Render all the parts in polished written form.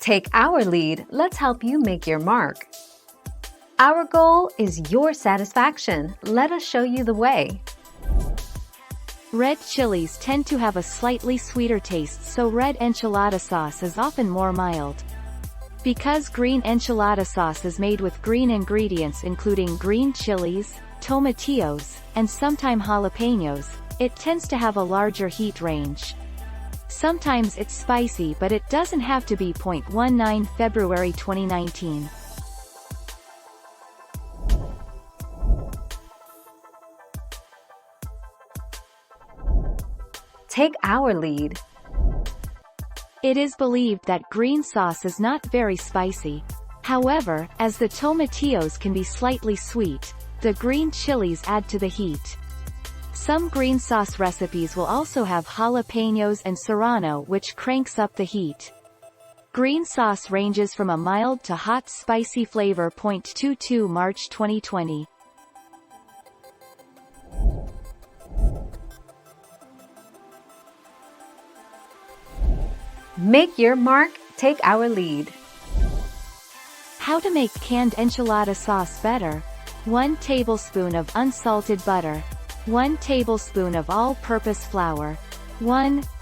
Take our lead, let's help you make your mark. Our goal is your satisfaction. Let us show you the way. Red chilies tend to have a slightly sweeter taste, so red enchilada sauce is often more mild. Because green enchilada sauce is made with green ingredients including green chilies, tomatillos, and sometimes jalapenos, it tends to have a larger heat range. Sometimes it's spicy, but it doesn't have to be. 19 February 2019. Take our lead. It is believed that green sauce is not very spicy. However, as the tomatillos can be slightly sweet, the green chilies add to the heat. Some green sauce recipes will also have jalapenos and serrano, which cranks up the heat. Green sauce ranges from a mild to hot spicy flavor. 22 March 2020. Make your mark, take our lead. How to make canned enchilada sauce better. 1 tablespoon of unsalted butter. 1 tablespoon of all-purpose flour.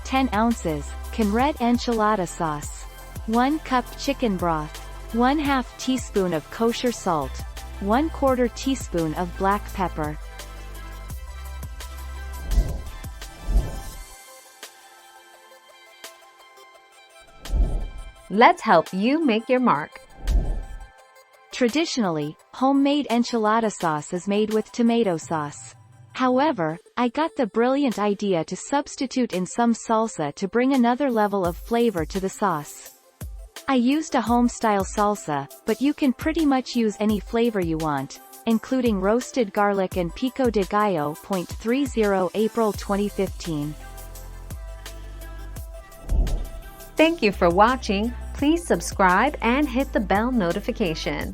10 ounces, can red enchilada sauce. 1 cup chicken broth. 1/2 teaspoon of kosher salt. 1/4 teaspoon of black pepper. Let's help you make your mark. Traditionally, homemade enchilada sauce is made with tomato sauce. However, I got the brilliant idea to substitute in some salsa to bring another level of flavor to the sauce. I used a home-style salsa, but you can pretty much use any flavor you want, including roasted garlic and pico de gallo. 30 April 2015. Thank you for watching. Please subscribe and hit the bell notification.